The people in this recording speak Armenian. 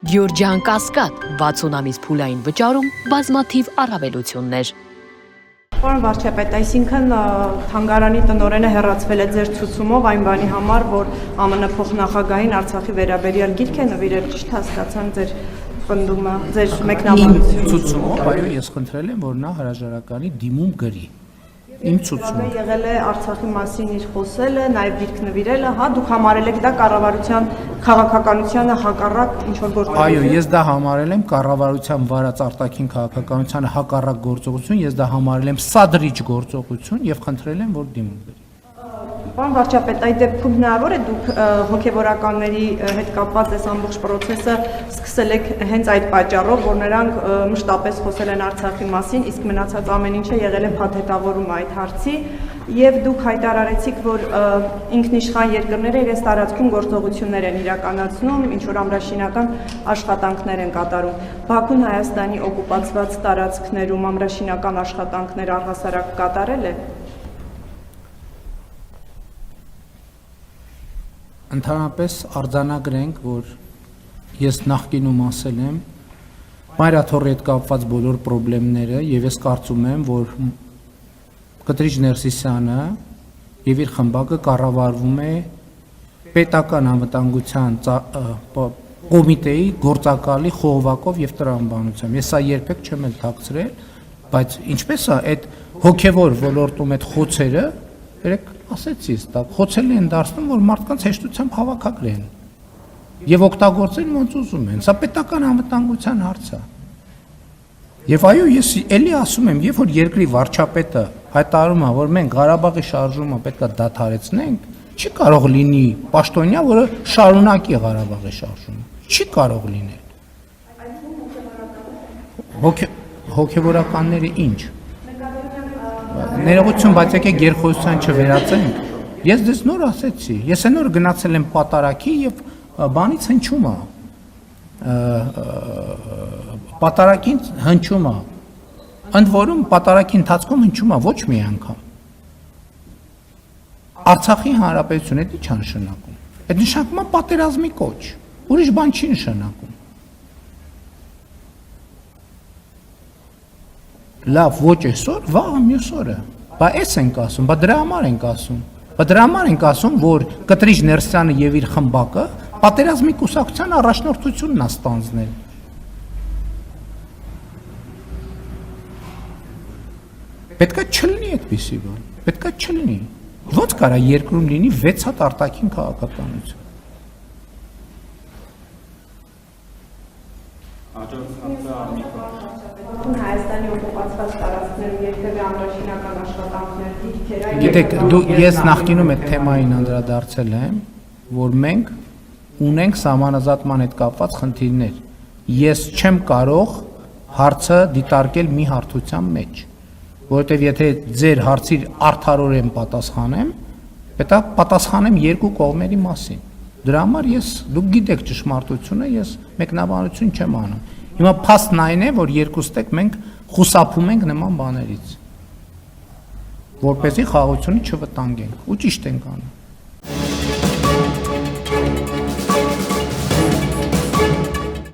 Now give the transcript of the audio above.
Գյորջյան Կասկադ 60 ամիս փուլային վճարում բազմաթիվ առավելություններ։ Պարոն վարչապետ, այսինքն թանգարանի տնօրենը հեռացվել է ձեր ցուցումով այն բանի համար, որ ԱՄՆ փոխնախագահին Արցախի վերաբերյալ գիրք է նվիրել, ճիշտ հասկացան ձեր պնդումը, ձեր մեկնաբանությունը։ Ցուցումով, այո, ես խնդրել եմ, որ նա հրաժարականի դիմում գրի։ Իմ ցուցումը եղել է Արցախի մասին իր խոսելը, նաև գիրք նվիրելը, հա, դուք համարել եք դա կառավարության քաղաքականությանը հակառակ ինչ-որ գործողություն։ Այո, ես դա համարել եմ կառավարության վարած արտաքին քաղաքականությանը հակառակ գործողություն, ես դա համարել եմ սադրիչ գործողություն եւ խնդրել եմ, որ դիմում գրի։ Պարոն վարչապետ, այդ դեպքում հնարավոր է դուք հոգևորականների հետ կապված այս ամբողջ process-ը սկսել եք հենց այդ պատճառով, որ նրանք մշտապես խոսել են Արցախի մասին, իսկ մնացած ամեն ինչը եղել է փաթեթավորում այդ հարցի, եւ դուք հայտարարեցիք, որ ինքնիշխան երկրները իրենց տարածքում գործողություններ են իրականացնում, ինչ որ ամրաշինական աշխատանքներ են կատարում։ Բաքուն Հայաստանի օկուպացված տարածքներում ամրաշինական աշխատանքներ առհասարակ կատարել է։ Ընդհանրապես արձանագրենք, որ ես նախկինում ասել եմ Մայրաթորի հետ կապված բոլոր խնդիրները եւ ես կարծում եմ, որ Կտրիչ Ներսիսյանը եւ իր խմբակը կառավարվում է պետական անվտանգության կոմիտեի գործակալի խողովակով եւ տրամաբանությամբ։ Ես սա երբեք չեմ թաքցրել, բայց ինչպես է այդ հոգեվոր ոլորտում այդ խոցերը, երեք ասեցի, դա խոցել են դարձնում, որ մարդկանց հեշտությամբ հավաքագրեն եւ օգտագործեն ոնց ուզում են։ Սա պետական անվտանգության հարց է։ Եվ այո, ես էլի ասում եմ, երբ որ երկրի վարչապետը հայտարարում է, որ մենք Ղարաբաղի շարժումը պետք է դադարեցնենք, չի կարող լինի պաշտոնյա, որը շարունակի Ղարաբաղի շարժումը։ Չի կարող լինել։ Հոգևորականները ինչ։ Ներողություն, բայց եկեք երկխոսության չվերածենք։ Ես դες նոր ասեցի, ես նոր գնացել եմ պատարակի եւ բանից հնչում է։ Պատարակին հնչում է։ Ընդ որում պատարակի ընթացքում հնչում է ոչ մի անգամ։ Արցախի հանրապետությունը դա չի նշանակում։ Այդ նշանակում է պատերազմի կոչ։ Ուրիշ բան չի նշանակում։ Լավ, ոչ այսօր, վաղը մյուս օրը։ Բա էս ենք ասում, բա դրա համար ենք ասում։ Բա դրա համար ենք ասում, որ Կտրիչ Ներսյանը եւ իր խմբակը պատերազմի կուսակցության առաջնորդությունն է ստանձնել։ Պետքա չլինի այդպիսի բան։ Պետքա չլինի։ Ոնց կարա երկրում լինի 6 հատ արտաքին քաղաքականություն։ Հայաստանի օկուպացված տարածքներում երբևէ ամրաշինական աշխատանքներ դիրքեր։ Գիտեք, ես նախկինում այդ թեմային անդրադարձել եմ, որ մենք ունենք սահմանազատման հետ կապված խնդիրներ։ Ես չեմ կարող հարցը դիտարկել մի հարթության մեջ, որովհետև եթե ձեր հարցի արդարորեն պատասխանեմ, պետք է պատասխանեմ երկու կողմերի մասին։ Դրա համար դուք գիտեք ճշմարտությունը, ես մեկնաբանություն չեմ անում։ Հիմա փաստն այն է, որ երկուստեք մենք խուսափում ենք նման բաներից, որպեսզի խաղաղությունը չվտանգենք, ու ճիշտ ենք անում։